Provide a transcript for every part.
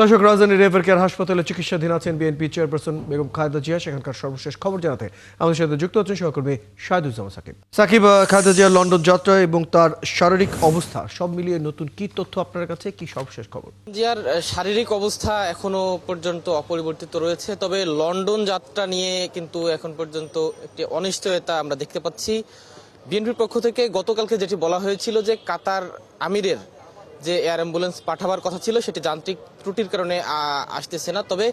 দর্শক, রাজধানীর refer care হাসপাতালে চিকিৎসাধীন আছেন বিএনপি চেয়ারপারসন বেগম খালেদা জিয়া। সেখানকার সর্বশেষ খবর জানাতে আমাদের সাথে যুক্ত হচ্ছেন সহকর্মী শাহিদুজ্জামান সাকিব। সাকিব, খালেদা জিয়ার লন্ডন যাত্রা এবং তার শারীরিক অবস্থা সব মিলিয়ে নতুন কি তথ্য আপনার কাছে, কি সর্বশেষ খবর? জিয়ার শারীরিক অবস্থা এখনো পর্যন্ত অপরিবর্তিত রয়েছে, তবে লন্ডন যাত্রা নিয়ে কিন্তু এখন পর্যন্ত একটি অনিশ্চয়তা আমরা দেখতে পাচ্ছি। বিএনপির পক্ষ থেকে গতকালকে যেটি বলা হয়েছিল যে কাতার আমিরের যে এয়ার অ্যাম্বুলেন্স পাঠাবার কথা ছিল সেটি যান্ত্রিক ত্রুটির কারণে আসতেছে না। তবে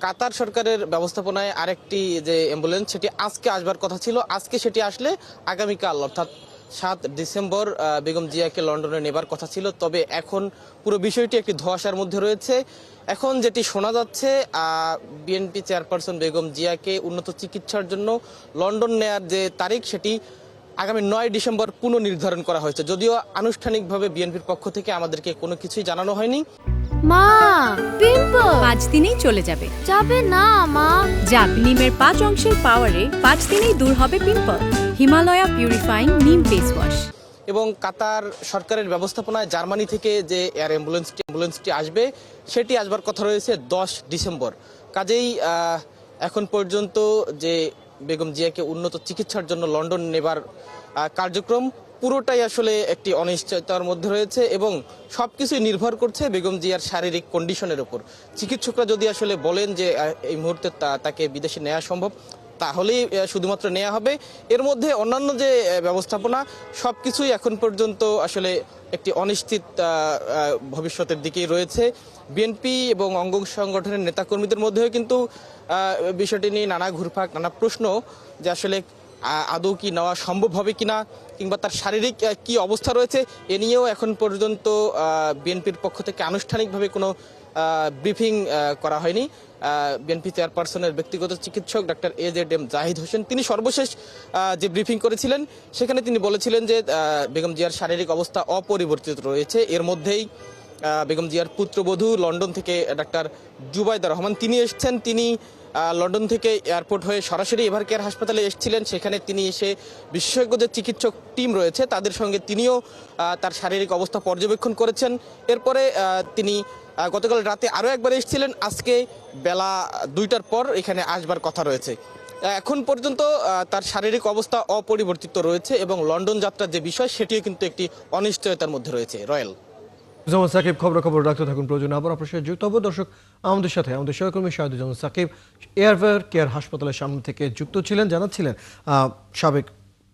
কাতার সরকারের ব্যবস্থাপনায় আরেকটি যে অ্যাম্বুলেন্স সেটি আজকে আসবার কথা ছিল, আজকে সেটি আসলে আগামীকাল অর্থাৎ 7 ডিসেম্বর বেগম জিয়াকে লন্ডনে নেবার কথা ছিল। তবে এখন পুরো বিষয়টি একটি ধোঁয়াশার মধ্যে রয়েছে। এখন যেটি শোনা যাচ্ছে, বিএনপি চেয়ারপারসন বেগম জিয়াকে উন্নত চিকিৎসার জন্য লন্ডন নেয়ার যে তারিখ সেটি আগামী 9 ডিসেম্বর পুনর্নির্ধারণ করা হয়েছে, যদিও আনুষ্ঠানিকভাবে বিএনপির পক্ষ থেকে আমাদেরকে কোনো কিছুই জানানো হয়নি। মা, পিম্পল 5 দিনেই চলে যাবে। যাবে না মা। যাক, নিমের 5 অংশের পাওয়ারে 5 দিনেই দূর হবে পিম্পল। হিমালয়া পিউরিফাইং নিম ফেস ওয়াশ। এবং কাতার সরকারের ব্যবস্থাপনায় জার্মানি থেকে যে এয়ার অ্যাম্বুলেন্সটি আসবে সেটি আসবার কথা রয়েছে 10 ডিসেম্বর। কাজেই এখন পর্যন্ত যে বেগম জিয়াকে উন্নত চিকিৎসার জন্য লন্ডন নেবার কার্যক্রম পুরোটাই আসলে একটি অনিশ্চয়তার মধ্যে রয়েছে এবং সবকিছুই নির্ভর করছে বেগম জিয়ার শারীরিক কন্ডিশনের উপর। চিকিৎসকরা যদি আসলে বলেন যে এই মুহূর্তে তাকে বিদেশে নেওয়া সম্ভব, তাহলেই শুধুমাত্র নেওয়া হবে। এর মধ্যে অন্যান্য যে ব্যবস্থাপনা সবকিছুই এখন পর্যন্ত আসলে একটি অনিশ্চিত ভবিষ্যতের দিকেই রয়েছে। বিএনপি এবং অঙ্গ সংগঠনের নেতাকর্মীদের মধ্যেও কিন্তু বিষয়টি নিয়ে নানা ঘুরপাক, নানা প্রশ্ন যে আসলে আদৌ কি নেওয়া সম্ভব হবে কিনা, কিংবা তার শারীরিক কি অবস্থা রয়েছে এ নিয়েও এখন পর্যন্ত বিএনপির পক্ষ থেকে আনুষ্ঠানিকভাবে কোনো ব্রিফিং করা হয়নি। বিএনপি চেয়ারপারসনের ব্যক্তিগত চিকিৎসক ডাক্তার AZM জাহিদ হোসেন তিনি সর্বশেষ যে ব্রিফিং করেছিলেন সেখানে তিনি বলেছিলেন যে বেগম জিয়ার শারীরিক অবস্থা অপরিবর্তিত রয়েছে। এর মধ্যেই বেগম জিয়ার পুত্রবধূ লন্ডন থেকে ডাক্তার জুবাইদা রহমান তিনি এসেছেন। তিনি লন্ডন থেকে এয়ারপোর্ট হয়ে সরাসরি এভার কেয়ার হাসপাতালে এসেছিলেন। সেখানে তিনি এসে বিশেষজ্ঞ যে চিকিৎসক টিম রয়েছে তাদের সঙ্গে তিনিও তার শারীরিক অবস্থা পর্যবেক্ষণ করেছেন। এরপরে তিনি গতকাল রাতে আরও একবার এসেছিলেন। আজকে বেলা 2টার পর এখানে আসবার কথা রয়েছে। এখন পর্যন্ত তার শারীরিক অবস্থা অপরিবর্তিত রয়েছে এবং লন্ডন যাত্রার যে বিষয় সেটিও কিন্তু একটি অনিশ্চয়তার মধ্যে রয়েছে। রয়েল যেমন সাকিব, খবর রাখতে থাকুন। প্রয়োজন আবার আপনার সাথে যুক্ত হবো। দর্শক, আমাদের সাথে আমাদের সহকর্মী শাহিদুজ্জামান সাকিব এয়ার কেয়ার হাসপাতালের সামনে থেকে যুক্ত ছিলেন, জানাচ্ছিলেন সাবেক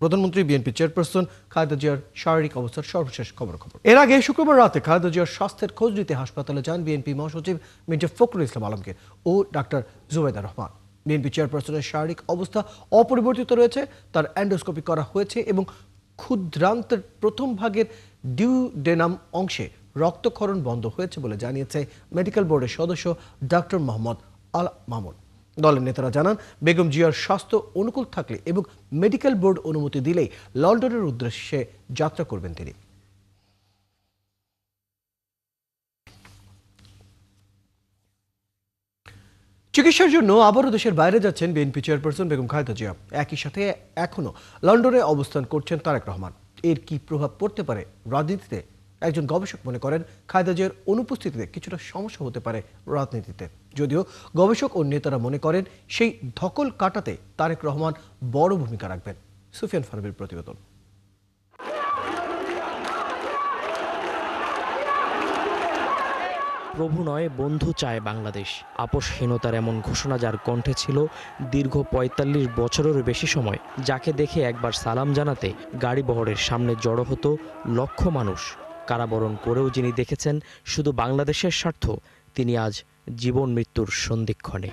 প্রধানমন্ত্রী বিএনপি চেয়ারপারসন খালেদা জিয়ার শারীরিক অবস্থার সর্বশেষ খবর। এর আগে শুক্রবার রাতে খালেদা জিয়ার স্বাস্থ্যের খোঁজ নিতে হাসপাতালে যান বিএনপি মহাসচিব মির্জা ফখরুল ইসলাম আলমগীর ও ডাক্তার জুবাইদা রহমান। বিএনপি চেয়ারপারসনের শারীরিক অবস্থা অপরিবর্তিত রয়েছে, তার এন্ডোস্কোপি করা হয়েছে এবং ক্ষুদ্রান্তের প্রথম ভাগের ডিউডেনাম অংশে রক্তক্ষরণ বন্ধ হয়েছে বলে জানিয়েছে মেডিকেল বোর্ডের সদস্য ডক্টর মোহাম্মদ আল মামুন। দলের নেতারা জানান, বেগম জিয়ার স্বাস্থ্য অনুকূল থাকলে এবং মেডিকেল বোর্ড অনুমতি দিলেই লন্ডনের উদ্দেশ্যে যাত্রা করবেন তিনি। চিকিৎসার জন্য আবারও দেশের বাইরে যাচ্ছেন বিএনপি চেয়ারপারসন বেগম খালেদা জিয়া। একই সাথে এখনো লন্ডনে অবস্থান করছেন তারেক রহমান। এর কি প্রভাব পড়তে পারে রাজনীতিতে? একজন গবেষক মনে করেন, খালেদা জিয়ার অনুপস্থিতিতে কিছুটা সমস্যা হতে পারে রাজনীতিতে, যদিও গবেষক ও নেতারা মনে করেন সেই ধকল কাটাতে তারেক রহমান বড় ভূমিকা রাখবেন। সুফিয়ান ফারবির প্রতিবেদন। প্রভু নয় বন্ধু চায় বাংলাদেশ, আপোষহীনতার এমন ঘোষণা যার কণ্ঠে ছিল দীর্ঘ ৪৫ বছরেরও বেশি সময়, যাকে দেখে একবার সালাম জানাতে গাড়ি বহরের সামনে জড়ো হতো লক্ষ মানুষ। কারাবরণ করেও যিনি দেখেছেন শুধু বাংলাদেশের স্বার্থ, তিনি আজ জীবন মৃত্যুর সন্ধিক্ষণে।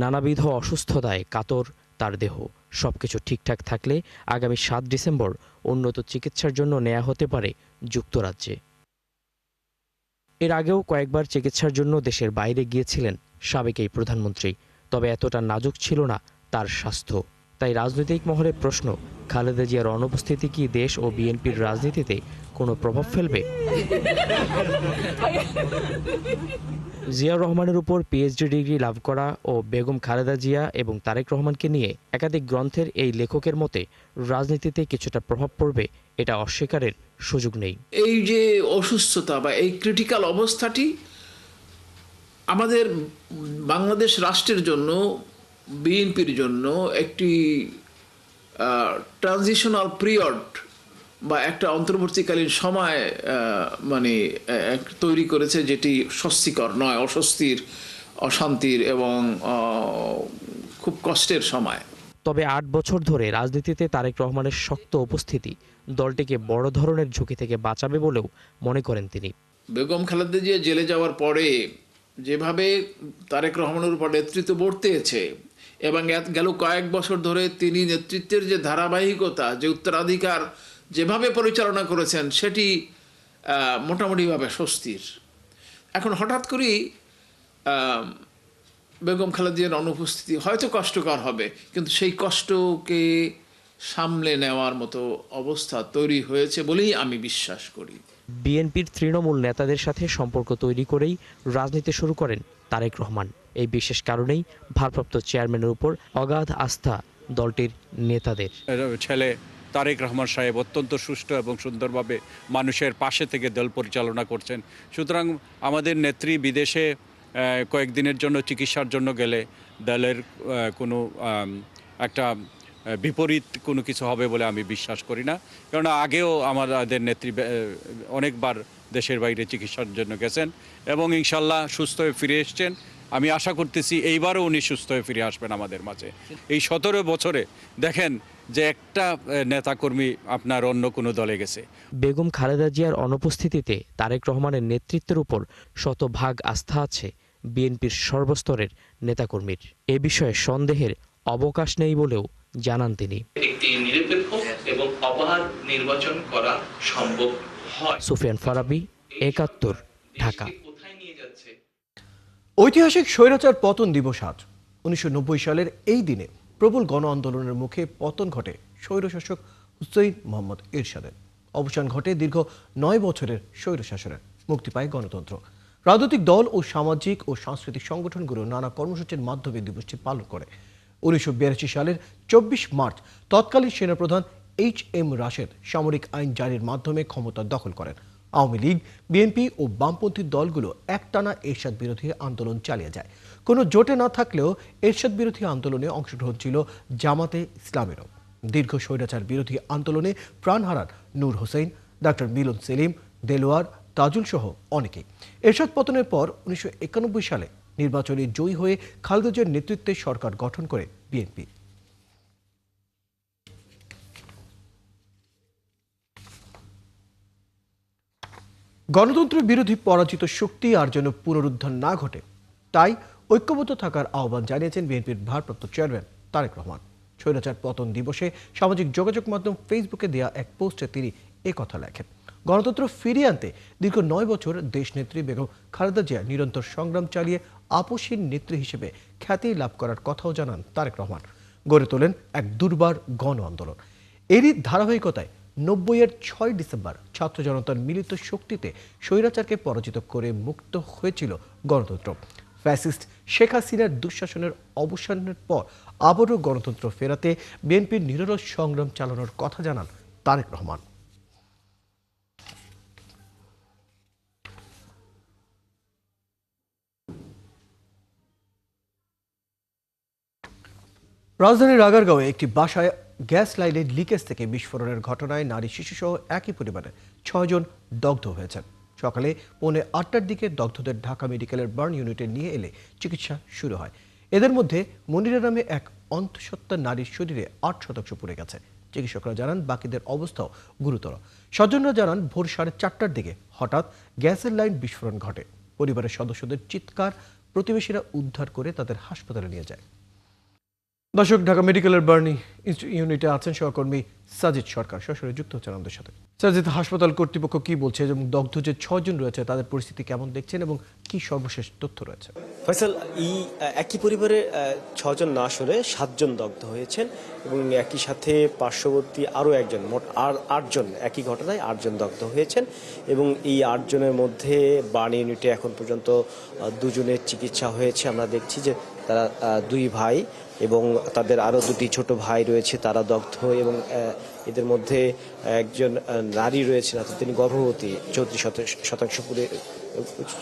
নানাবিধ অসুস্থতায় কাতর তার দেহ। সবকিছু ঠিকঠাক থাকলে আগামী 7 ডিসেম্বর উন্নত চিকিৎসার জন্য নেওয়া হতে পারে যুক্তরাজ্যে। এর আগেও কয়েকবার চিকিৎসার জন্য দেশের বাইরে গিয়েছিলেন সাবেক এই প্রধানমন্ত্রী, তবে এতটা নাজুক ছিল না তার স্বাস্থ্য। তাই রাজনৈতিক মহলে প্রশ্ন, খালেদা জিয়ার অনুপস্থিতি কি দেশ ও বিএনপির রাজনীতিতে কোনো প্রভাব ফেলবে? জিয়াউর রহমানের উপর পিএইচডি ডিগ্রি লাভ করা ও বেগম খালেদা জিয়া এবং তারেক রহমানকে নিয়ে একাধিক গ্রন্থের এই লেখকের মতে রাজনীতিতে কিছুটা প্রভাব পড়বে এটা অস্বীকারের সুযোগ নেই। এই যে অসুস্থতা বা এই ক্রিটিক্যাল অবস্থাটি আমাদের বাংলাদেশ রাষ্ট্রের জন্য, বিএনপির জন্য একটি ট্রানজিশনাল পিরিয়ড বা একটা অন্তর্বর্তীকালীন সময় তৈরি করেছে, যেটি স্বস্তিকর নয়, অস্বস্তির, অশান্তির এবং খুব কষ্টের সময়। তবে ৮ বছর ধরে রাজনীতিতে তারেক রহমানের শক্ত উপস্থিতি দলটিকে বড় ধরনের ঝুঁকি থেকে বাঁচাবে বলেও মনে করেন তিনি। বেগম খালেদা জিয়া জেলে যাওয়ার পরে যেভাবে তারেক রহমানের উপর নেতৃত্ব বর্তেছে এবং গেল কয়েক বছর ধরে তিনি নেতৃত্বের যে ধারাবাহিকতা, যে উত্তরাধিকার যেভাবে পরিচালনা করেছেন, সেটি মোটামুটিভাবে স্বস্তির। এখন হঠাৎ করেই বেগম খালেদা জিয়ার অনুপস্থিতি হয়তো কষ্টকর হবে, কিন্তু সেই কষ্টকে সামলে নেওয়ার মতো অবস্থা তৈরি হয়েছে বলেই আমি বিশ্বাস করি। বিএনপির তৃণমূল নেতাদের সাথে সম্পর্ক তৈরি করেই রাজনীতি শুরু করেন তারেক রহমান। এই বিশেষ কারণেই ভারপ্রাপ্ত চেয়ারম্যানের উপর অগাধ আস্থা দলটির নেতাদের। ছেলে তারেক রহমান সাহেব অত্যন্ত সুষ্ঠু এবং সুন্দরভাবে মানুষের পাশে থেকে দল পরিচালনা করছেন। সুতরাং আমাদের নেত্রী বিদেশে কয়েকদিনের জন্য চিকিৎসার জন্য গেলে দলের কোনো একটা বিপরীত কোনো কিছু হবে বলে আমি বিশ্বাস করি না, কারণ আগেও আমাদের নেত্রী অনেকবার দেশের বাইরে চিকিৎসার জন্য গেছেন এবং ইনশাল্লাহ সুস্থ হয়ে ফিরে এসছেন। আমি আশা করতেছি এইবারও উনি সুস্থ হয়ে ফিরে আসবেন আমাদের মাঝে। এই ১৭ বছরে দেখেন যে একটা নেতাকর্মী আপনার অন্য কোনো দলে গেছে। বেগম খালেদা জিয়ার অনুপস্থিতিতে তারেক রহমানের নেতৃত্বের উপর শতভাগ আস্থা আছে বিএনপির সর্বস্তরের নেতাকর্মীর। এ বিষয়ে সন্দেহের অবকাশ নেই বলেও জানান তিনি। একটি নিরপেক্ষ এবং অবাধ নির্বাচন করা সম্ভব হয়। সুফিয়ান ফারাবি, ৭১, ঢাকা। ঐতিহাসিক স্বৈরাচার পতন দিবস আজ। ১৯৯০ সালের এই দিনে প্রবল গণ আন্দোলনের মুখে পতন ঘটে স্বৈরশাসক হুসেইন মোহাম্মদ এরশাদের। অবসান ঘটে দীর্ঘ ৯ বছরের স্বৈরশাসনের। মুক্তি পায় গণতন্ত্র। রাজনৈতিক দল ও সামাজিক ও সাংস্কৃতিক সংগঠনগুলো নানা কর্মসূচির মাধ্যমে দিবসটি পালন করে। ১৯৮২ সালের ২৪ মার্চ তৎকালীন সেনাপ্রধান HM রাশেদ সামরিক আইন জারির মাধ্যমে ক্ষমতা দখল করেন। আওয়ামী লীগ, বিএনপি ও বামপন্থী দলগুলো একটানা এরশাদ বিরোধী আন্দোলন চালিয়ে যায়। কোনো জোটে না থাকলেও এরশাদ বিরোধী আন্দোলনে অংশগ্রহণ ছিল জামাতে ইসলামেরও। দীর্ঘ স্বৈরাচার বিরোধী আন্দোলনে প্রাণ হারান নূর হোসেন, ডাক্তার মিলন সেলিম, দেলোয়ার, তাজুল সহ অনেকেই। এরশাদ পতনের পর ১৯৯১ সালে নির্বাচনে জয়ী হয়ে খালেদা জিয়ার নেতৃত্বে সরকার গঠন করে বিএনপি। গণতন্ত্র বিরোধী পরাজিত শক্তি আর যেন পুনরুদ্ধার না ঘটে, তাই ঐক্যবদ্ধ থাকার আহ্বান জানিয়েছেন বিএনপির ভারপ্রাপ্ত চেয়ারম্যান তারেক রহমান। স্বৈরাচার পতন দিবসে সামাজিক যোগাযোগ মাধ্যম ফেসবুকে দেয়া এক পোস্টে তিনি একথা লেখেন। গণতন্ত্র ফিরিয়ে আনতে দীর্ঘ ৯ বছর দেশনেত্রী বেগম খালেদা জিয়া নিরন্তর সংগ্রাম চালিয়ে আপসহীন নেত্রী হিসেবে খ্যাতি লাভ করার কথাও জানান তারেক রহমান। গড়ে তোলেন এক দুর্বার গণ আন্দোলন। এরই ধারাবাহিকতায় ৯০-এর ৬ ডিসেম্বর ছাত্র জনতার মিলিত শক্তিতে স্বৈরাচারকে পরাজিত করে মুক্ত হয়েছিল গণতন্ত্র। ফ্যাসিস্ট শেখ হাসিনার দুঃশাসনের অবসানের পর আবারও গণতন্ত্র ফেরাতে বিএনপির নিরলস সংগ্রাম চালানোর কথা জানান তারেক রহমান। রাজধানীর আগারগাঁওয়ে একটি বাসায় গ্যাস লাইনের লিকেজ থেকে বিস্ফোরণের ঘটনায় নারী শিশুসহ একই পরিবারের ৬ জন দগ্ধ হয়েছেন। সকালে ৮:৩০ দিকে দগ্ধদের ঢাকা মেডিকেলের বার্ন ইউনিটে নিয়ে এলে চিকিৎসা শুরু হয়। এদের মধ্যে মনিরা নামে এক অন্তঃসত্ত্বা নারীর শরীরে ৮% পুড়ে গেছে। চিকিৎসকরা জানান বাকিদের অবস্থাও গুরুতর। স্বজনরা জানান ভোর 4:30টার দিকে হঠাৎ গ্যাসের লাইন বিস্ফোরণ ঘটে। পরিবারের সদস্যদের চিৎকার প্রতিবেশীরা উদ্ধার করে তাদের হাসপাতালে নিয়ে যায়। দর্শক, ঢাকা মেডিকেলের বার্নি ইউনিটে আছেন সহকর্মী সাজিদ সরকার, সরাসরি যুক্ত হচ্ছেন আমাদের সাথে। সাজিদ, হাসপাতাল কর্তৃপক্ষ কি বলছে এবং দগ্ধ যে ৬ জন রয়েছে তাদের পরিস্থিতি কেমন দেখছেন এবং কি সর্বশেষ তথ্য রয়েছে? ফয়সাল, এই একই পরিবারে 6 জন না সরে 7 জন দগ্ধ হয়েছেন এবং একই সাথে পার্শ্ববর্তী আরও একজন, মোট 8 জন, একই ঘটনায় 8 জন দগ্ধ হয়েছেন এবং এই 8 জনের মধ্যে বার্ন ইউনিটে এখন পর্যন্ত 2 জনের চিকিৎসা হয়েছে। আমরা দেখছি যে তারা 2 ভাই এবং তাদের আরও 2টি ছোট ভাই রয়েছে, তারা দগ্ধ এবং এদের মধ্যে একজন নারী রয়েছেন, তিনি গর্ভবতী, 34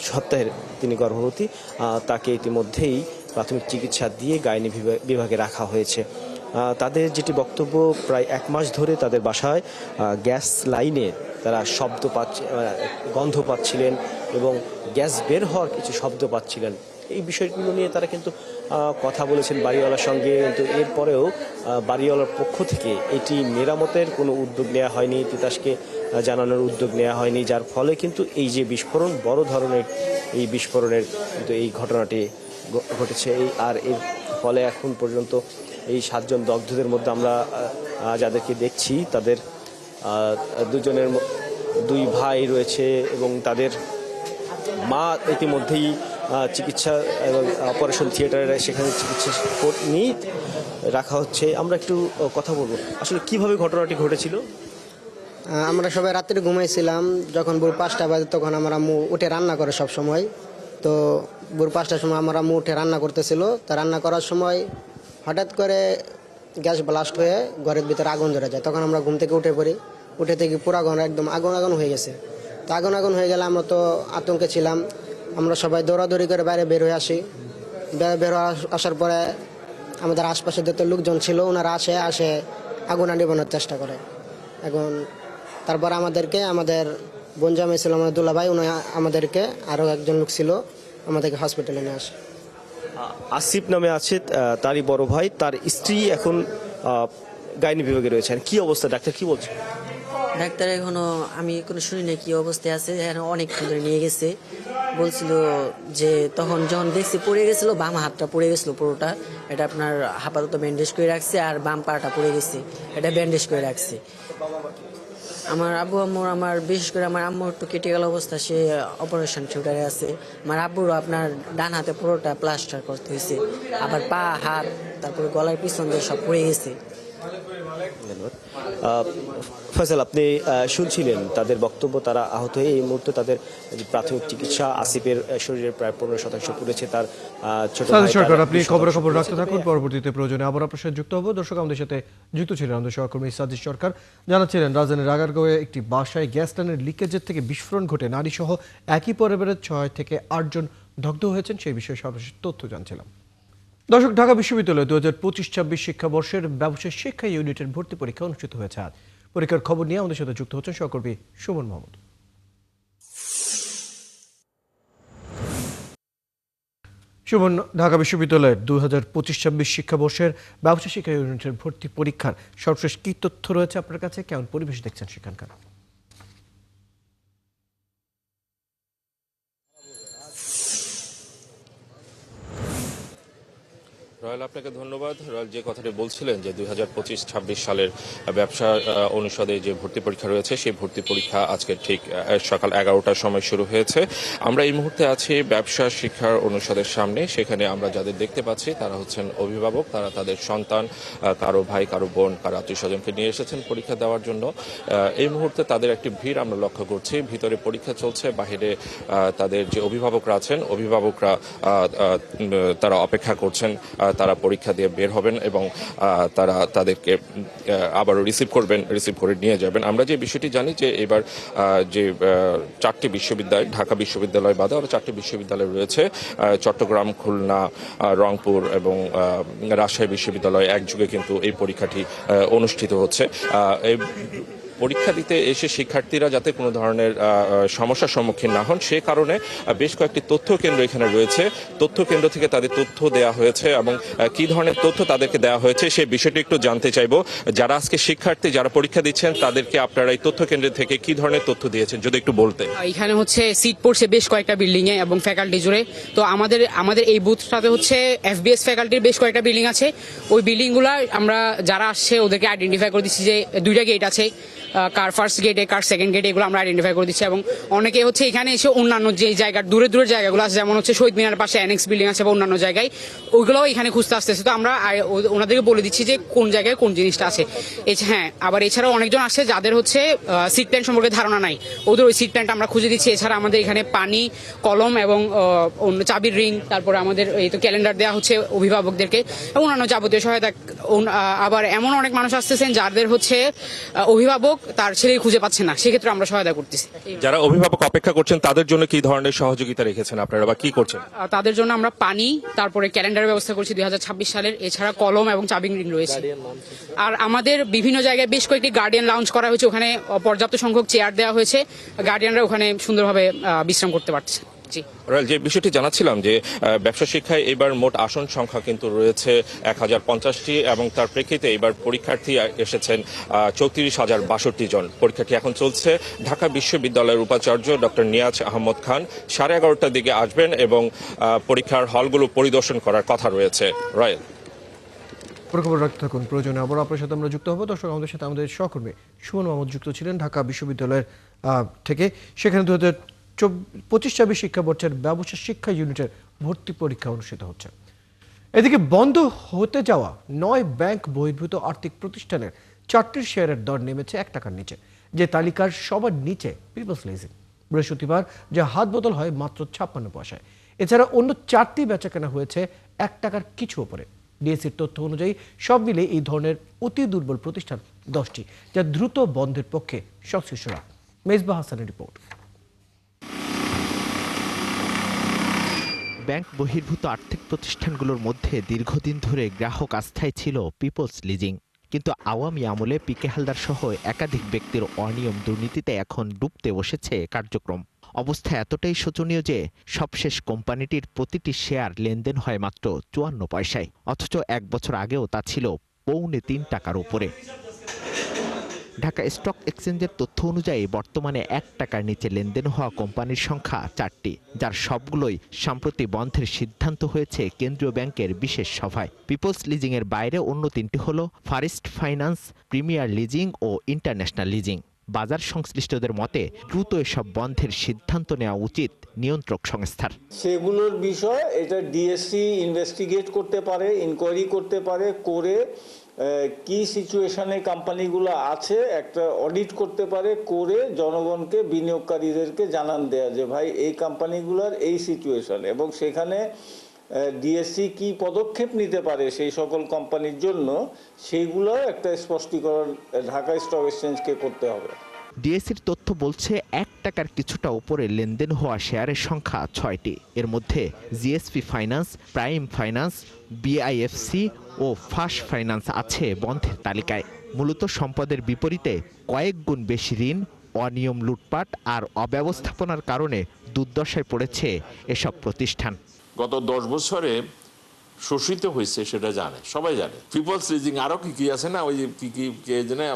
সপ্তাহের তিনি গর্ভবতী। তাকে ইতিমধ্যেই প্রাথমিক চিকিৎসা দিয়ে গাইনি বিভাগে রাখা হয়েছে। তাদের যেটি বক্তব্য, প্রায় 1 মাস ধরে তাদের বাসায় গ্যাস লাইনে তারা শব্দ গন্ধ পাচ্ছিলেন এবং গ্যাস বের হওয়ার কিছু শব্দ পাচ্ছিলেন। এই বিষয়গুলো নিয়ে তারা কিন্তু কথা বলেছেন বাড়িওয়ালার সঙ্গে, কিন্তু এরপরেও বাড়িওয়ালার পক্ষ থেকে এটি মেরামতের কোনো উদ্যোগ নেওয়া হয়নি, তিতাসকে জানানোর উদ্যোগ নেওয়া হয়নি, যার ফলে কিন্তু এই যে বিস্ফোরণ, বড় ধরনের এই বিস্ফোরণের কিন্তু এই ঘটনাটি ঘটেছে। আর এর ফলে এখন পর্যন্ত এই 7 জন দগ্ধদের মধ্যে আমরা যাদেরকে দেখছি তাদের 2 ভাই রয়েছে এবং তাদের মা ইতিমধ্যেই চিকিৎসা এবং অপারেশন থিয়েটারে সেখানে চিকিৎসা নিয়ে রাখা হচ্ছে। আমরা একটু কথা বলবো, আসলে কিভাবে ঘটনাটি ঘটেছিল। আমরা সবাই রাত্রে ঘুমাইছিলাম, যখন ভোর 5টা বাজে তখন আমার আম্মু উঠে রান্না করে সব সময়। তো ভোর 5টার সময় আমার আম্মু উঠে রান্না করতেছিল, তো রান্না করার সময় হঠাৎ করে গ্যাস ব্লাস্ট হয়ে ঘরের ভিতরে আগুন ধরে যায়। তখন আমরা ঘুম থেকে উঠে পড়ি, উঠে থেকে পুরো ঘর একদম আগুন হয়ে গেছে। তো আগুন হয়ে গেলে আমরা তো আতঙ্কে ছিলাম, আমরা সবাই দৌড়াদৌড়ি করে বাইরে বের হয়ে আসি। বের হয়ে আসার পরে আমাদের আশপাশে যত লোকজন ছিল ওনারা আসে আগুন নিবানোর চেষ্টা করে। এখন তারপর আমাদের বোন জামাই ছিল, আমাদের দুলা ভাই, উনি আমাদেরকে, আরও একজন লোক ছিল, আমাদেরকে হসপিটালে নিয়ে আসে। আসিফ নামে আছে তারই বড় ভাই, তার স্ত্রী এখন গাইনি বিভাগে রয়েছেন। কি অবস্থা, ডাক্তার কি বলছে? ডাক্তার আমি শুনি না কি অবস্থায় আছে, অনেক ধরে নিয়ে গেছে। বলছিল যে তখন যখন দেখছি পড়ে গেছিল, বাম হাতটা পড়ে গেছিল পুরোটা, এটা আপনার আপাতত ব্যান্ডেজ করে রাখছে, আর বাম পাটা পড়ে গেছে, এটা ব্যান্ডেজ করে রাখছে। আমার আব্বু আম্মুর, আমার বিশেষ করে আমার আম্মুর একটু ক্রিটিক্যাল অবস্থা, সে অপারেশন থিয়েটারে আছে। আমার আব্বুরও আপনার ডান হাতে পুরোটা প্লাস্টার করতে হয়েছে, আবার পা, হাত, তারপরে গলার পিছন দিয়ে সব পড়ে গেছে। ধন্যবাদ। ফয়সাল, আপনি শুনছিলেন তাদের বক্তব্য, তারা আহত হয়ে এই মুহূর্তে তাদের প্রাথমিক চিকিৎসা, আসিফের শরীরের প্রায় 15% পুড়েছে, তার ছোট ভাই। সরকার, আপনি খবর রাখতে থাকুন, পরবর্তীতে প্রয়োজনে আবার আপনার সাথে যুক্ত হবো। দর্শক, আমাদের সাথে যুক্ত ছিলেন আমাদের সহকর্মী সাজিদ সরকার, জানাচ্ছিলেন রাজধানীর আগারগাঁওয়ে একটি বাসায় গ্যাস লাইনের লিকেজের থেকে বিস্ফোরণ ঘটে নারী সহ একই পরিবারের 6 থেকে 8 জন দগ্ধ হয়েছেন, সেই বিষয়ে সর্বশেষ তথ্য জানছিলাম। দর্শক, ঢাকা বিশ্ববিদ্যালয়ে 2025-26 শিক্ষাবর্ষের ব্যবসায় শিক্ষা ইউনিটের ভর্তি পরীক্ষা অনুষ্ঠিত হয়েছে আজ। পরীক্ষার খবর নিয়ে আমাদের সাথে যুক্ত হচ্ছেন সহকর্মী সুমন মাহমুদ। সুমন, ঢাকা বিশ্ববিদ্যালয়ের 2025-26 শিক্ষাবর্ষের ব্যবসায় শিক্ষা ইউনিটের ভর্তি পরীক্ষার সর্বশেষ কি তথ্য রয়েছে আপনার কাছে? কেমন পরিবেশ দেখছেন সেখানকার? রয়্যাল, আপনাকে ধন্যবাদ। রয়্যাল, যে কথাটি বলছিলেন যে 2025-26 সালের ব্যবসা অনুষদে যে ভর্তি পরীক্ষা রয়েছে, সেই ভর্তি পরীক্ষা আজকে ঠিক সকাল 11টার সময় শুরু হয়েছে। আমরা এই মুহূর্তে আছি ব্যবসা শিক্ষার অনুষদের সামনে। সেখানে আমরা যাদের দেখতে পাচ্ছি তারা হচ্ছেন অভিভাবক, তারা তাদের সন্তান, কারো ভাই, কারো বোন, কারো আত্মীয় স্বজনকে নিয়ে এসেছেন পরীক্ষা দেওয়ার জন্য। এই মুহূর্তে তাদের একটি ভিড় আমরা লক্ষ্য করছি। ভিতরে পরীক্ষা চলছে, বাহিরে তাদের যে অভিভাবকরা আছেন, অভিভাবকরা তারা অপেক্ষা করছেন, তারা পরীক্ষা দিয়ে বের হবেন এবং তারা তাদেরকে আবারও রিসিভ করে নিয়ে যাবেন। আমরা যে বিষয়টি জানি যে এবার যে 4টি বিশ্ববিদ্যালয়, ঢাকা বিশ্ববিদ্যালয় বাদে আরও 4টি বিশ্ববিদ্যালয় রয়েছে, চট্টগ্রাম, খুলনা, রংপুর এবং রাজশাহী বিশ্ববিদ্যালয় একযোগে কিন্তু এই পরীক্ষাটি অনুষ্ঠিত হচ্ছে। পরীক্ষা দিতে এসে শিক্ষার্থীরা যাতে কোনো ধরনের সমস্যার সম্মুখীন না হন, সে কারণে বেশ কয়েকটি তথ্য কেন্দ্র এখানে রয়েছে। তথ্য কেন্দ্র থেকে তাদের তথ্য দেওয়া হয়েছে এবং কি ধরনের তথ্য তাদেরকে দেওয়া হয়েছে সেই বিষয়টি একটু জানতে চাইবো। যারা আজকে শিক্ষার্থী, যারা পরীক্ষা দিচ্ছেন, তাদেরকে আপনারা এই তথ্য কেন্দ্র থেকে কি ধরনের তথ্য দিয়েছেন যদি একটু বলতে। এখানে সিট পড়ছে বেশ কয়েকটা বিল্ডিং এ এবং ফ্যাকাল্টি জুড়ে। তো আমাদের এই বুথটাতে FBS ফ্যাকাল্টির বেশ কয়েকটা বিল্ডিং আছে। ওই বিল্ডিংগুলো আমরা যারা আসছে ওদেরকে আইডেন্টিফাই করে দিচ্ছি যে 2টা গেট আছে, কার ফার্স্ট গেটে, কার সেকেন্ড গেটে, এগুলো আমরা আইডেন্টিফাই করে দিচ্ছি। এবং অনেকে হচ্ছে এখানে এসে অন্যান্য যে জায়গা দূরে দূরে জায়গাগুলো আছে, যেমন হচ্ছে শহীদ মিনার পাশে অ্যানেক্স বিল্ডিং আছে বা অন্যান্য জায়গায়, ওইগুলোও এখানে খুঁজতে আসতেছে। তো আমরা ওনাদেরকে বলে দিচ্ছি যে কোন জায়গায় কোন জিনিসটা আছে। হ্যাঁ, আবার এছাড়াও অনেকজন আসছে যাদের হচ্ছে সিট প্ল্যান সম্পর্কে ধারণা নাই, ওদের ওই সিট প্ল্যানটা আমরা খুঁজে দিচ্ছি। এছাড়া আমাদের এখানে পানি, কলম এবং চাবির রিং, তারপরে আমাদের এই তো ক্যালেন্ডার দেওয়া হচ্ছে অভিভাবকদেরকে এবং অন্যান্য যাবতীয় সহায়তা। আবার এমন অনেক মানুষ আসতেছেন যাদের হচ্ছে অভিভাবক তার ছেলে খুঁজে পাচ্ছে না, সেক্ষেত্রে আমরা সহায়তা করতেছি। যারা অভিভাবক অপেক্ষা করছেন তাদের জন্য কি ধরনের সহযোগিতা রেখেছেন আপনারা বা কি করছেন? তাদের জন্য আমরা পানি, তারপরে ক্যালেন্ডারের ব্যবস্থা করছি 2026 সালের। এছাড়া কলম এবং চাবিং রিং রয়েছে। আর আমাদের বিভিন্ন জায়গায় বেশ কয়েকটি গার্ডিয়ান লাউঞ্জ করা হয়েছে, ওখানে পর্যাপ্ত সংখ্যক চেয়ার দেওয়া হয়েছে, গার্ডিয়ানরা ওখানে সুন্দরভাবে বিশ্রাম করতে পারছে। যে বিষয়টি জানাচ্ছিলাম যে ব্যবসা শিক্ষায় এবার মোট আসন সংখ্যা কিন্তু রয়েছে 1050টি এবং তার প্রেক্ষিতে এবার পরীক্ষার্থী এসেছেন 34,062 জন। পরীক্ষাটি এখন চলছে। ঢাকা বিশ্ববিদ্যালয়ের উপাচার্য ডক্টর নিয়াজ আহমদ খান 11:30টার দিকে আসবেন এবং পরীক্ষার হলগুলো পরিদর্শন করার কথা রয়েছে। রয়েল খবর রাখতে থাকুন, প্রয়োজনে আবার আপনার সাথে আমরা যুক্ত হবো। দর্শক, আমাদের সাথে আমাদের সহকর্মী সুমন মাহমুদ যুক্ত ছিলেন ঢাকা বিশ্ববিদ্যালয়ের থেকে। সেখানে 2025-26 শিক্ষাবর্ষের ব্যবসা শিক্ষা ইউনিটের ভর্তি পরীক্ষা অনুষ্ঠিত হচ্ছে। এদিকে বন্ধ হতে যাওয়া 9 ব্যাংক বহির্ভূত আর্থিক প্রতিষ্ঠানের 4টির শেয়ারের দর নেমেছে 1 টাকার নিচে, যে তালিকার সবার নিচে পিপলস লিজিং। বৃহস্পতিবার যা হাত বদল হয় মাত্র 56 পয়সায়। এছাড়া অন্য 4টি বেচাকেনা হয়েছে 1 টাকার কিছু ওপরে। ডিএসসির তথ্য অনুযায়ী সব মিলে এই ধরনের অতি দুর্বল প্রতিষ্ঠান 10টি, যা দ্রুত বন্ধের পক্ষে সংশ্লিষ্টরা। মেজবা হাসানের রিপোর্ট। ব্যাংক বহির্ভূত আর্থিক প্রতিষ্ঠানগুলোর মধ্যে দীর্ঘদিন ধরে গ্রাহক আস্থায় ছিল পিপলস লিজিং, কিন্তু আওয়ামী আমলে পিকে হালদার সহ একাধিক ব্যক্তির অনিয়ম দুর্নীতিতে এখন ডুবতে বসেছে কার্যক্রম। অবস্থা এতটাই শোচনীয় যে সবশেষ কোম্পানিটির প্রতিটি শেয়ার লেনদেন হয় মাত্র 54 পয়সায়, অথচ 1 বছর আগেও তা ছিল 3.25 টাকার উপরে। ঢাকা স্টক এক্সচেঞ্জের তথ্য অনুযায়ী বর্তমানে 1 টাকার নিচে লেনদেন হওয়া কোম্পানির সংখ্যা 4টি, যার সবগুলোই সম্প্রতি বন্ধের সিদ্ধান্ত হয়েছে কেন্দ্রীয় ব্যাংকের বিশেষ সভায়। পিপলস লিজিং এর বাইরে অন্য 3টি হলো ফারিস্ট ফাইন্যান্স, প্রিমিয়ার লিজিং ও ইন্টারন্যাশনাল লিজিং। বাজার সংশ্লিষ্টদের মতে দ্রুত এসব বন্ধের সিদ্ধান্ত নেওয়া উচিত নিয়ন্ত্রক সংস্থার। সেগুলোর বিষয় এটা ডিএসসি ইনভেস্টিগেট করতে পারে, ইনকোয়ারি করতে পারে, করে কি সিচুয়েশনে কোম্পানিগুলো আছে একটা অডিট করতে পারে, করে জনগণকে বিনিয়োগকারীদেরকে জানান দেয়া যে ভাই এই কোম্পানিগুলোর এই সিচুয়েশন, এবং সেখানে ডিএসসি কি পদক্ষেপ নিতে পারে সেই সকল কোম্পানির জন্য, সেইগুলো একটা স্পষ্টীকরণ ঢাকা স্টক এক্সচেঞ্জকে করতে হবে। ডিএসসির তথ্য বলছে 1 টাকার কিছুটা উপরে লেনদেন হওয়া শেয়ারের সংখ্যা 6টি। এর মধ্যে GSP Finance, Prime Finance, BIFC ও ফাস ফাইন্যান্স আছে বন্ধের তালিকায়। মূলত সম্পদের বিপরীতে কয়েক গুণ বেশি ঋণ, অনিয়ম, লুটপাট আর অব্যবস্থাপনার কারণে দুর্দশায় পড়েছে এসব প্রতিষ্ঠান। গত 10 বছরে শোষিত হয়েছে সেটা জানে, সবাই জানে। পিপলস লিজিং আরো কি কি আছে না, ওই যে কি কি কে জানে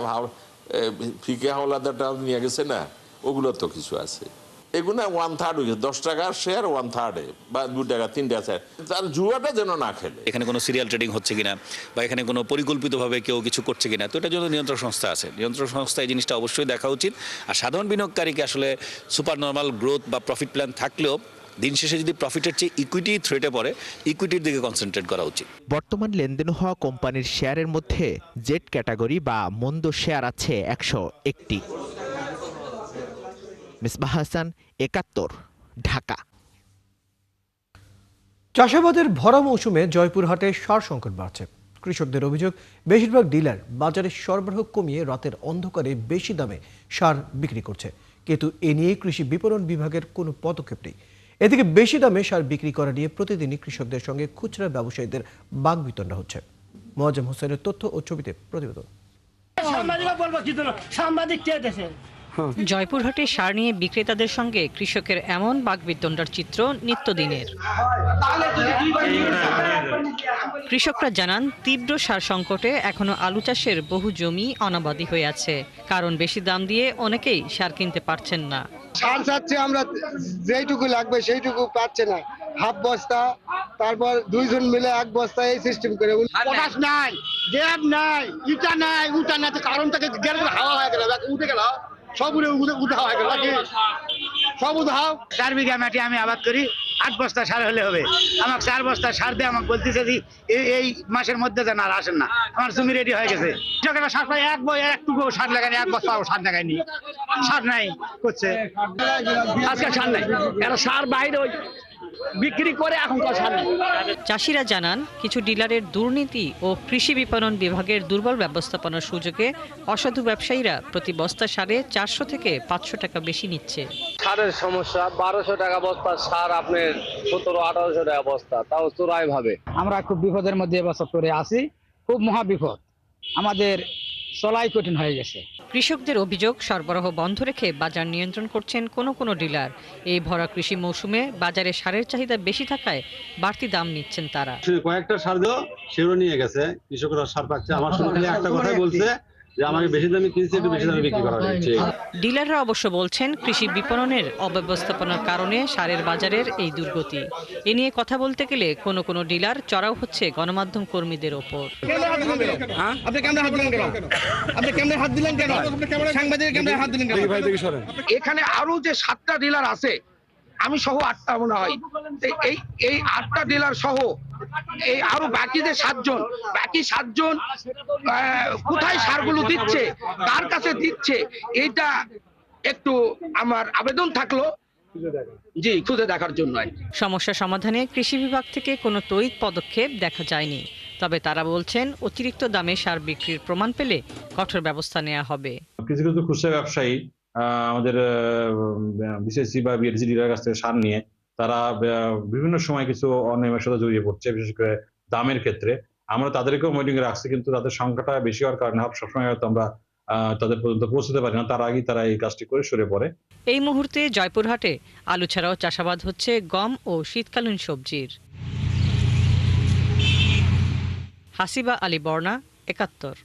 ফিকে হাওলাদারটা নিয়ে গেছে না, ওগুলো তো কিছু আছে। এগুলো 1/3 হয়েছে, 10 টাকার শেয়ার 1/3 বা 2 টাকা 3 টাকা শেয়ার, তার জুয়াটা যেন না খেলে। এখানে কোনো সিরিয়াল ট্রেডিং হচ্ছে কিনা বা এখানে কোনো পরিকল্পিতভাবে কেউ কিছু করছে কিনা, তো এটার জন্য নিয়ন্ত্রক সংস্থা আছে। নিয়ন্ত্রক সংস্থা এই জিনিসটা অবশ্যই দেখা উচিত। আর সাধারণ বিনিয়োগকারীকে আসলে সুপার নর্মাল গ্রোথ বা প্রফিট প্ল্যান থাকলেও দিন শেষে যদি প্রফিটের চেয়ে ইকুইটি থ্রেটে পড়ে, ইকুইটির দিকে কনসেন্ট্রেট করা উচিত। বর্তমান লেনদেন হওয়া কোম্পানির শেয়ারের মধ্যে জেড ক্যাটাগরি বা মন্দ শেয়ার আছে 101টি। মিসবাহ হাসান, 71, ঢাকা। চাষাবাদের ভরা মৌসুমে জয়পুরহাটে সার সংকট বাড়ছে। কৃষকদের অভিযোগ, বেশিরভাগ ডিলার বাজারে সরবরাহ কমিয়ে রাতের অন্ধকারে বেশি দামে সার বিক্রি করছে, কিন্তু এ নিয়ে কৃষি বিপণন বিভাগের কোনো পদক্ষেপ নেই। এদিকে বেশি দামে সার বিক্রি করা নিয়ে প্রতিদিনই কৃষকদের সঙ্গে খুচরা ব্যবসায়ীদের বাকবিতণ্ডা হচ্ছে। মোয়াজ্জেম হোসেনের তথ্য ও ছবিতে প্রতিবেদন। জয়পুরহাটে সার নিয়ে বিক্রেতাদের সঙ্গে কৃষকের এমন বাকবিতণ্ডার চিত্র নিত্যদিনের। কৃষকরা জানান, তীব্র সার সংকটে এখনো আলু চাষের বহু জমি অনাবাদি হয়ে আছে, কারণ বেশি দাম দিয়ে অনেকেই সার কিনতে পারছেন না। সার চাচ্ছে আমরা, যেইটুকু লাগবে সেইটুকু পাচ্ছে না, হাফ বস্তা, তারপর 2 জন মিলে 1 বস্তা, এই সিস্টেম করে। পটাশ নাই, গ্যাপ নাই, ইটা নাই, উঠা নাই, কারণ থেকে গেলে হাওয়া হয়ে গেল, উঠে গেল, সব উঠে হয়ে গেল, সব উধাও। 4 বিঘা মাটি আমি আবাদ করি, 8 বস্তা সার হলে হবে। আমাকে 4 বস্তা সার দিয়ে আমাকে বলতেছে যে এই মাসের মধ্যে যেন আর আসেন না, আমার জমি রেডি হয়ে গেছে। কৃষকেরা সার পায়, একটুকু সার লাগায়নি, 1 বস্তা সার লাগায়নি, সার নাই করছে, আজকে সার নাই, এরা সার বাইরে বিক্রি করে, এখন সার নাই। চাষিরা জানান, কিছু ডিলারের দুর্নীতি ও কৃষি বিপণন বিভাগের দুর্বল ব্যবস্থাপনার সুযোগে অসাধু ব্যবসায়ীরা প্রতি বস্তা সারে 400 থেকে 500 টাকা বেশি নিচ্ছে। সারের সমস্যা, 1200 টাকা বস্তা সার, আপনার 1700-1800 টাকা বস্তা, তাও চোরাই ভাবে। আমরা খুব বিপদের মধ্যে এবছর করে আছি, খুব মহা বিপদ, আমাদের চলাই কঠিন হয়ে গেছে। কৃষকদের অভিযোগ, সরবরাহ বন্ধ রেখে বাজার নিয়ন্ত্রণ করছেন কোনো ডিলার। এই ভরা কৃষি মৌসুমে বাজারে সারের চাহিদা বেশি থাকায় বাড়তি দাম নিচ্ছেন তারা। কয়েকটা সার দিও, সেও নিয়ে গেছে, কৃষকরা সার পাচ্ছে। আমার সঙ্গে একটা কথাই বলছে যে আমাকে বেশি দামে কিনছে, একটু বেশি দামে বিক্রি করা হচ্ছে। ডিলাররা অবশ্য বলছেন, কৃষি বিপণনের অব্যবস্থাপনার কারণে সারের বাজারের এই দুর্গতি। এ নিয়ে কথা বলতে গেলে কোনো ডিলার চড়াও হচ্ছে গণমাধ্যম কর্মীদের ওপর। এখানে আরো যে 7টা ডিলার আছে, আমি সহ 8টা মনে হয়, এই 8টা ডিলার সহ এই আরো বাকি যে 7 জন, বাকি 7 জন কোথায় সারগুলো দিচ্ছে, কার কাছে দিচ্ছে, এটা একটু আমার আবেদন থাকলো, জি, খুঁজে দেখার জন্য। সমস্যা সমাধানে কৃষি বিভাগ থেকে কোনো ত্বরিত পদক্ষেপ দেখা যায়নি। তবে তারা বলছেন, অতিরিক্ত দামে সার বিক্রির প্রমাণ পেলে কঠোর ব্যবস্থা নেওয়া হবে। কিছু কিছু খুচরা ব্যবসায়ী আমাদের বিসিএসসি বা বিএলসি ডিলারের কাছ থেকে সার নিয়ে তারা বিভিন্ন সময় কিছু অনিয়মের সাথে জড়িয়ে পড়ছে, বিশেষ করে দামের ক্ষেত্রে। আমরা তাদেরকেও মনিটরিং রাখছি, কিন্তু তাদের সংখ্যাটা বেশি হওয়ার কারণে সবসময় হয়তো আমরা তাদের পর্যন্ত পৌঁছতে পারি না, তার আগেই তারা এই কাজটি করে সরে পড়ে। এই মুহূর্তে জয়পুরহাটে আলু ছাড়াও চাষাবাদ হচ্ছে গম ও শীতকালীন সবজির। হাসিবা আলী বর্ণা, 71।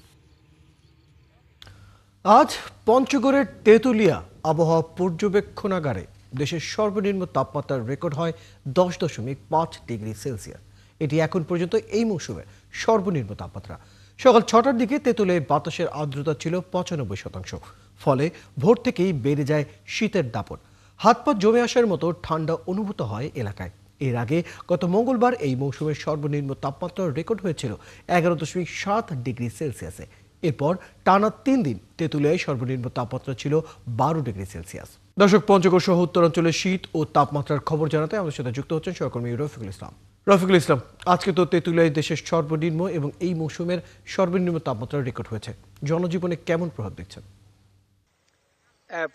আজ পঞ্চগড়ের তেঁতুলিয়া আবহাওয়া পর্যবেক্ষণাগারে দেশের সর্বনিম্ন তাপমাত্রার রেকর্ড হয় 10.5 ডিগ্রি সেলসিয়াস। এটি এখন পর্যন্ত এই মৌসুমের সর্বনিম্ন তাপমাত্রা। সকাল 6টার দিকে তেঁতুলিয়ায় বাতাসের আর্দ্রতা ছিল 95%। ফলে ভোর থেকেই বেড়ে যায় শীতের দাপট। হাত পা জমে আসার মতো ঠান্ডা অনুভূত হয় এলাকায়। এর আগে গত মঙ্গলবার এই মৌসুমের সর্বনিম্ন তাপমাত্রার রেকর্ড হয়েছিল 11.7 ডিগ্রি সেলসিয়াসে। এরপর টানা 3 দিন তেঁতুলিয়ায় সর্বনিম্ন তাপমাত্রা ছিল 12 ডিগ্রি সেলসিয়াস। দর্শক, পঞ্চগড় সহ উত্তরাঞ্চলের শীত ও তাপমাত্রার খবর জানাতে আমাদের সাথে যুক্ত হচ্ছেন সহকর্মী রফিকুল ইসলাম। রফিকুল ইসলাম, আজকে তো তেঁতুলিয়ায় দেশের সর্বনিম্ন এবং এই মৌসুমের সর্বনিম্ন তাপমাত্রার রেকর্ড হয়েছে, জনজীবনে কেমন প্রভাব দেখছেন?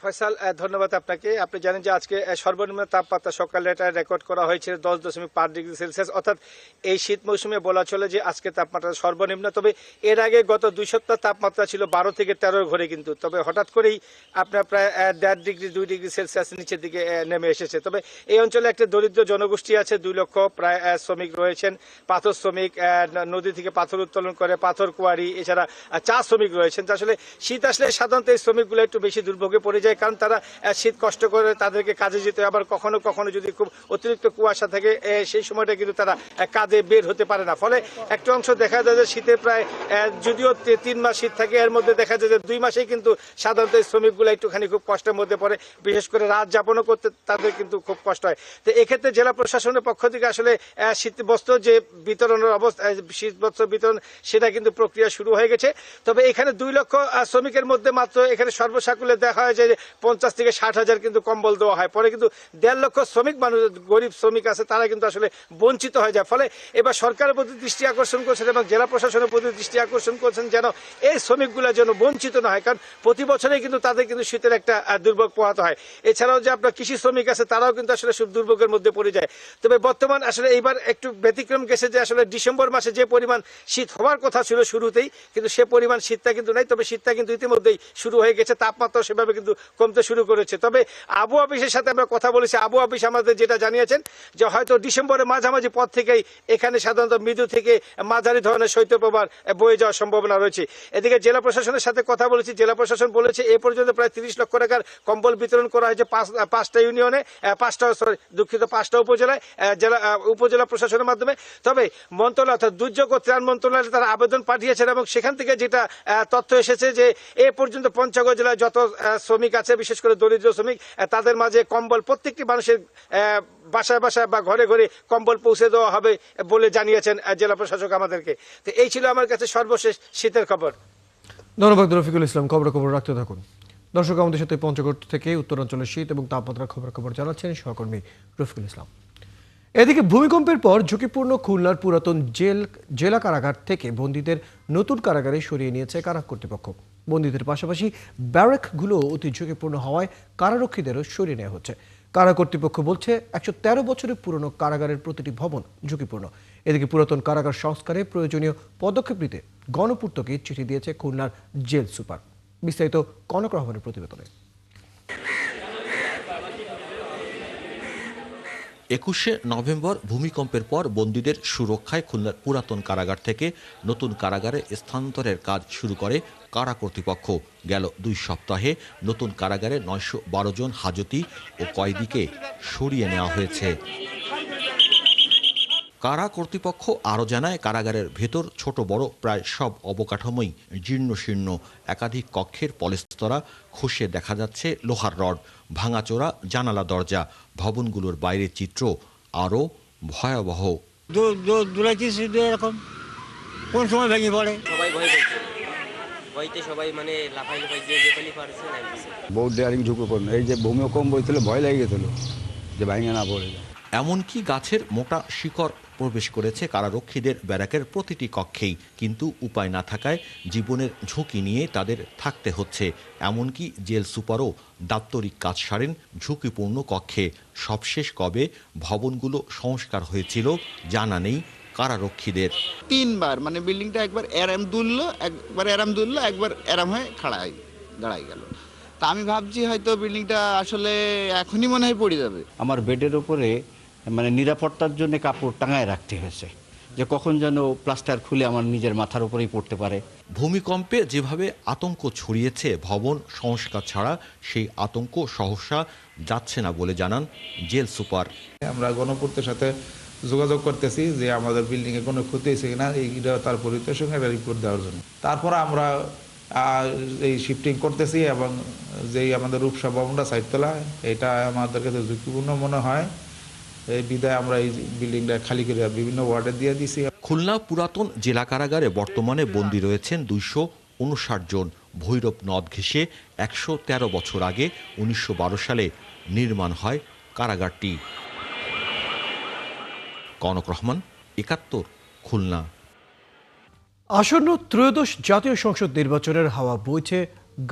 ফয়সাল, ধন্যবাদ আপনাকে। আপনি জানেন যে আজকে সর্বনিম্ন তাপমাত্রা সকালে এটা রেকর্ড করা হয়েছিল 10.5 ডিগ্রি সেলসিয়াস, অর্থাৎ এই শীত মৌসুমে বলা চলে যে আজকে তাপমাত্রা সর্বনিম্ন। তবে এর আগে গত 2 সপ্তাহ তাপমাত্রা ছিল 12 থেকে 13 ঘরে, কিন্তু তবে হঠাৎ করেই আপনার প্রায় 1.5 ডিগ্রি 2 ডিগ্রি সেলসিয়াস নিচের দিকে নেমে এসেছে। তবে এই অঞ্চলে একটা দরিদ্র জনগোষ্ঠী আছে, 2 লক্ষ প্রায় শ্রমিক রয়েছেন, পাথর শ্রমিক, নদী থেকে পাথর উত্তোলন করে, পাথর কোয়ারি, এছাড়া চা শ্রমিক রয়েছেন। আসলে শীত আসলে সাধারণত এই শ্রমিকগুলো একটু বেশি দুর্ভোগে পড়ে যায়, কারণ তারা শীত কষ্ট করে তাদেরকে কাজে যেতে হয়। আবার কখনো কখনো যদি খুব অতিরিক্ত কুয়াশা থাকে, সেই সময়টা কিন্তু তারা কাজে বের হতে পারে না। ফলে একটা অংশ দেখা যায় যে শীতে প্রায় যদিও 3 মাস শীত থাকে, এর মধ্যে দেখা যায় যে 2 মাসেই কিন্তু সাধারণত এই শ্রমিকগুলো একটুখানি খুব কষ্টের মধ্যে পড়ে, বিশেষ করে রাত যাপনও করতে তাদের কিন্তু খুব কষ্ট হয়। তো এক্ষেত্রে জেলা প্রশাসনের পক্ষ থেকে আসলে শীত বস্ত্র যে বিতরণের অবস্থা, শীত বস্ত্র বিতরণ, সেটা কিন্তু প্রক্রিয়া শুরু হয়ে গেছে। তবে এখানে 2 লক্ষ শ্রমিকের মধ্যে মাত্র এখানে সর্বসাকুল্যে দেখা হয় যে 50 থেকে 60 হাজার কিন্তু কম্বল দেওয়া হয়। পরে কিন্তু 1.5 লক্ষ শ্রমিক মানুষ, গরিব শ্রমিক আছে, তারা কিন্তু আসলে বঞ্চিত হয়ে যায়। ফলে এবার সরকারের প্রতি দৃষ্টি আকর্ষণ করছেন এবং জেলা প্রশাসনের প্রতি দৃষ্টি আকর্ষণ করছেন যেন এই শ্রমিকগুলো যেন বঞ্চিত না হয়, কারণ প্রতি বছরেই কিন্তু তাদের কিন্তু শীতের একটা দুর্ভোগ পোহাতে হয়। এছাড়াও যে আপনার কৃষি শ্রমিক আছে, তারাও কিন্তু আসলে দুর্ভোগের মধ্যে পড়ে যায়। তবে বর্তমান আসলে এইবার একটু ব্যতিক্রম গেছে যে আসলে ডিসেম্বর মাসে যে পরিমাণ শীত হওয়ার কথা ছিল শুরুতেই, কিন্তু সে পরিমাণ শীতটা কিন্তু নাই। তবে শীতটা কিন্তু ইতিমধ্যেই শুরু হয়ে গেছে, তাপমাত্রা সেভাবে কিন্তু কিন্তু কমতে শুরু করেছে। তবে আবু অফিসের সাথে আমরা কথা বলেছি, আবু অফিস আমাদের যেটা জানিয়েছেন যে হয়তো ডিসেম্বরের মাঝামাঝি পর থেকেই এখানে সাধারণত মৃদু থেকে মাঝারি ধরনের শৈত্যপ্রবাহ বয়ে যাওয়ার সম্ভাবনা রয়েছে। এদিকে জেলা প্রশাসনের সাথে কথা বলেছি, জেলা প্রশাসন বলেছে এ পর্যন্ত প্রায় 30 লক্ষ টাকার কম্বল বিতরণ করা হয়েছে পাঁচটা ইউনিয়নে, পাঁচটা উপজেলায়, উপজেলা প্রশাসনের মাধ্যমে। তবে মন্ত্রণালয় অর্থাৎ দুর্যোগ ও ত্রাণ মন্ত্রণালয়ে তারা আবেদন পাঠিয়েছেন এবং সেখান থেকে যেটা তথ্য এসেছে যে এ পর্যন্ত পঞ্চগড় জেলায় যত শ্রমিক আছে, বিশেষ করে দরিদ্র শ্রমিক, তাদের মাঝে কম্বল প্রত্যেকটি মানুষের বাসায় বাসায় বা ঘরে ঘরে কম্বল পৌঁছে দেওয়া হবে বলে জানিয়েছেন জেলা প্রশাসক আমাদেরকে। তো এই ছিল আমার কাছে সর্বশেষ শীতের খবর। ধন্যবাদ রফিকুল ইসলাম, খবর রাখতে থাকুন। দর্শক, আমাদের সাথে পঞ্চগড় থেকে উত্তরাঞ্চলের শীত এবং তাপমাত্রার খবর জানাচ্ছেন সহকর্মী রফিকুল ইসলাম। এদিকে ভূমিকম্পের পর ঝুঁকিপূর্ণ খুলনার পুরাতন জেলা কারাগার থেকে বন্দীদের নতুন কারাগারে সরিয়ে নিয়েছে কারা কর্তৃপক্ষ। বন্দীদের পাশাপাশি ব্যারাকগুলো অতি ঝুঁকিপূর্ণ হওয়ায় কারারক্ষীদেরও সরিয়ে নেওয়া হচ্ছে। কারা কর্তৃপক্ষ বলছে 113 বছরের পুরনো কারাগারের প্রতিটি ভবন ঝুঁকিপূর্ণ। এদিকে পুরাতন কারাগার সংস্কারে প্রয়োজনীয় পদক্ষেপ নিতে গণপূর্তকে চিঠি দিয়েছে খুলনার জেল সুপার। বিস্তারিত কনক রহমানের প্রতিবেদনে। 21শে নভেম্বর ভূমিকম্পের পর বন্দীদের সুরক্ষায় খুলনার পুরাতন কারাগার থেকে নতুন কারাগারে স্থানান্তরের কাজ শুরু করে কারা কর্তৃপক্ষ। গেল 2 সপ্তাহে নতুন কারাগারে 912 জন হাজতি ও কয়েদিকে সরিয়ে নেওয়া হয়েছে। কারা কর্তৃপক্ষ আরও জানায়, কারাগারের ভেতর ছোট বড় প্রায় সব অবকাঠামোই জীর্ণশীর্ণ। একাধিক কক্ষের পলেস্তরা খসে দেখা যাচ্ছে লোহার রড, ভাঙাচোরা জানালা দরজা। ভবনগুলোর বাইরের চিত্র আরও ভয়াবহ। এরকম কোন সময় ভেঙে পড়ে, সবাই মানে লাফাই দিয়ে পারছে না। বহুত ডেয়ারিং ঢুকে পড়ল, এই যে ভূমিকম্প হয়েছিল ভয় লেগে গেছিল যে ভাঙে না পড়ে যায়। এমনকি গাছের মোটা শিকড় প্রবেশ করেছে কারারক্ষীদের ব্যারাকের প্রতিটি কক্ষেই। কিন্তু উপায় না থাকায় জীবনের ঝুঁকি নিয়ে তাদের থাকতে হচ্ছে। এমনকি জেল সুপারও দাপ্তরিক কাজ সারেন ঝুঁকিপূর্ণ কক্ষে। সবশেষ কবে ভবনগুলো সংস্কার হয়েছিল জানা নেই কারারক্ষীদের। 3 বার মানে বিল্ডিংটা একবার এরাম দুললো, একবার এরাম হয়ে দাঁড়াই গেল। তা আমি ভাবছি হয়তো বিল্ডিংটা আসলে এখনই মনে হয় পড়ে যাবে। আমার বেডের উপরে মানে নিরাপত্তার জন্য কাপড় টাঙায় রাখতে হয়েছে, যে কখন যেন প্লাস্টার খুলে আমার নিজের মাথার উপরেই পড়তে পারে। ভূমিকম্পে যেভাবে আতঙ্ক ছড়িয়েছে, ভবন সংস্কার ছাড়া সেই আতঙ্ক সহসা যাচ্ছে না বলে জানান জেল সুপার। আমরা গণপূর্তের সাথে যোগাযোগ করতেছি যে আমাদের বিল্ডিংয়ে কোনো ক্ষতি হয়েছে কিনা, এইটা তার পরিচয়ের সঙ্গে একটা রিপোর্ট দেওয়ার জন্য। তারপর আমরা এই শিফটিং করতেছি এবং যেই আমাদের রূপসা ভবনটা সাইডতলা, এটা আমাদের কাছে ঝুঁকিপূর্ণ মনে হয়। এই বিদায় আমরা এই বিল্ডিংটা খালি করে বিভিন্ন ওয়ার্ডে দিয়ে দিয়েছি। খুলনা পুরাতন জেলা কারাগারে বর্তমানে বন্দী রয়েছেন 259 জন। ভৈরব নদ ঘেঁষে 113 বছর আগে 1912 সালে নির্মাণ হয় কারাগারটি। কনক রহমান, 71, খুলনা। আসন্ন ত্রয়োদশ জাতীয় সংসদ নির্বাচনের হাওয়া বইছে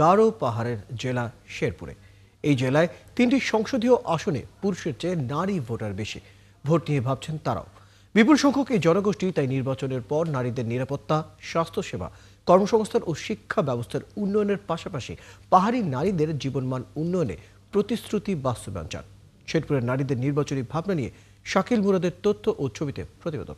গারো পাহাড়ের জেলা শেরপুরে। এই জেলায় 3টি সংসদীয় আসনে পুরুষের চেয়ে নারী ভোটার বেশি। ভোট নিয়ে ভাবছেন তারাও। বিপুল সংখ্যক এই জনগোষ্ঠী তাই নির্বাচনের পর নারীদের নিরাপত্তা, স্বাস্থ্যসেবা, কর্মসংস্থান ও শিক্ষা ব্যবস্থার উন্নয়নের পাশাপাশি পাহাড়ি নারীদের জীবনমান উন্নয়নে প্রতিশ্রুতি বাস্তবায়ন চান। শেরপুরের নারীদের নির্বাচনী ভাবনা নিয়ে শাকিল মুরাদের তথ্য ও ছবিতে প্রতিবেদন।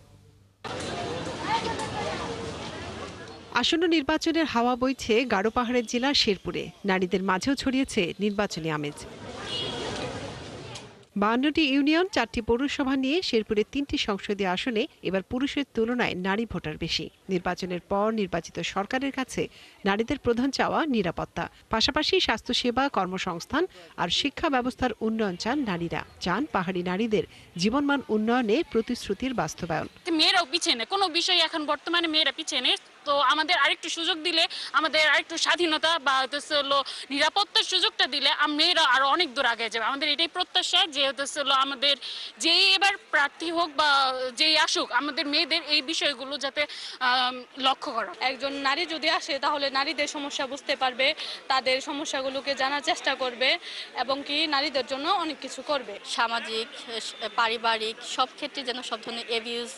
আসন্ন নির্বাচনের হাওয়া বইছে গারো পাহাড়ের জেলা শেরপুরে। নারীদের মাঝেও ছড়িয়েছে নির্বাচনী আমেজ। 52টি ইউনিয়ন, 4টি পৌরসভা নিয়ে শেরপুরে 3টি সংসদীয় আসনে এবার পুরুষের তুলনায় নারী ভোটার বেশি। নির্বাচনের পর নির্বাচিত সরকারের কাছে নারীদের প্রধান চাওয়া নিরাপত্তা, পাশাপাশি স্বাস্থ্যসেবা, কর্মসংস্থান আর শিক্ষা ব্যবস্থার উন্নয়ন চান নারীরা। চান পাহাড়ি নারীদের জীবনমান উন্নয়নে প্রতিশ্রুতির বাস্তবায়ন। মেয়েরাও পিছনে কোনো বিষয় এখন বর্তমানে মেয়েরা পিছনে, তো আমাদের আরেকটু সুযোগ দিলে, আমাদের আরেকটু স্বাধীনতা বা নিরাপত্তার সুযোগটা দিলে মেয়েরা আরো অনেক দূর আগে যাবে। আমাদের এটাই প্রত্যাশা যে আমাদের যেই এবার প্রার্থী হোক বা যেই আসুক, আমাদের মেয়েদের এই বিষয়গুলো যাতে লক্ষ্য করা। একজন নারী যদি আসে তাহলে নারীদের সমস্যা বুঝতে পারবে, তাদের সমস্যাগুলোকে জানার চেষ্টা করবে এবং কি নারীদের জন্য অনেক কিছু করবে। সামাজিক, পারিবারিক সব ক্ষেত্রে যেন সব ধরনের অ্যাবিউজ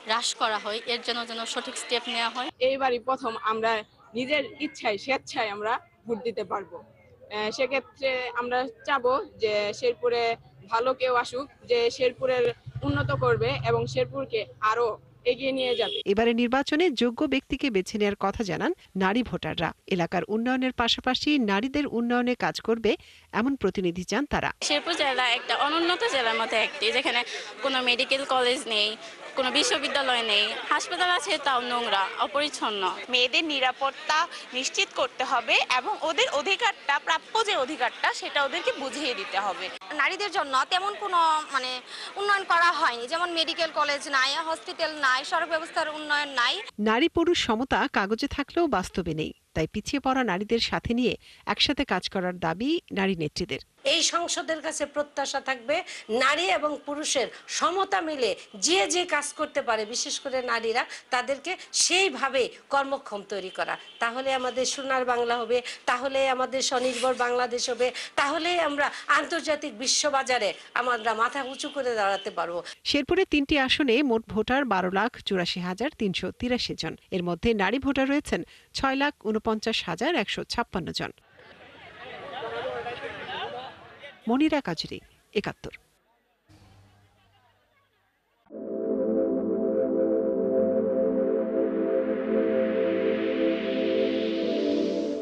হ্রাস করা হয়, এর জন্য যেন সঠিক স্টেপ নেওয়া হয়। এইবারই প্রথম আমরা নিজের ইচ্ছায় স্বেচ্ছায় আমরা ভোট দিতে পারবো সেক্ষেত্রে আমরা চাবো যে শেরপুরে ভালো কেউ আসুক, যে শেরপুরের উন্নত করবে এবং শেরপুরকে আরো এগিয়ে নিয়ে যাবে। এবারে নির্বাচনে যোগ্য ব্যক্তিকে বেছে নেওয়ার কথা জানান নারী ভোটাররা। এলাকার উন্নয়নের পাশাপাশি নারীদের উন্নয়নে কাজ করবে এমন প্রতিনিধি চান তারা। শেরপুর জেলা একটা অনুন্নত জেলার মধ্যে একটি, যেখানে কোনো মেডিকেল কলেজ নেই, কোনো বিশ্ববিদ্যালয় নেই, হাসপাতাল আছে তাও নোংরা, অপরিচ্ছন্ন। মেয়েদের নিরাপত্তা নিশ্চিত করতে হবে এবং ওদের অধিকারটা, প্রাপ্য যে অধিকারটা, সেটা ওদেরকে বুঝিয়ে দিতে হবে। নারীদের জন্য তেমন কোনো উন্নয়ন করা হয়নি, যেমন মেডিকেল কলেজ নাই, হসপিটাল নাই, সড়ক ব্যবস্থার উন্নয়ন নাই। নারী পুরুষ সমতা কাগজে থাকলেও বাস্তবে নেই, তাই পিছিয়ে পড়া নারীদের সাথে নিয়ে একসাথে কাজ করার দাবি নারী নেত্রীদের। এই সংসদের কাছে প্রত্যাশা থাকবে নারী এবং পুরুষের সমতা মিলে যে যে কাজ করতে পারে, বিশেষ করে নারীরা, তাদেরকে সেইভাবে কর্মক্ষম তৈরি করা। তাহলে আমাদের সোনার বাংলা হবে, তাহলে আমাদের স্বনির্ভর বাংলাদেশ হবে, তাহলে আমরা আন্তর্জাতিক বিশ্ববাজারে আমরা মাথা উঁচু করে দাঁড়াতে পারবো। শেরপুরে ৩টি আসনে মোট ভোটার 12,84,383 জন। এর মধ্যে নারী ভোটার রয়েছেন 6,49,156 জন। মনিরা কাজরি, ৭১।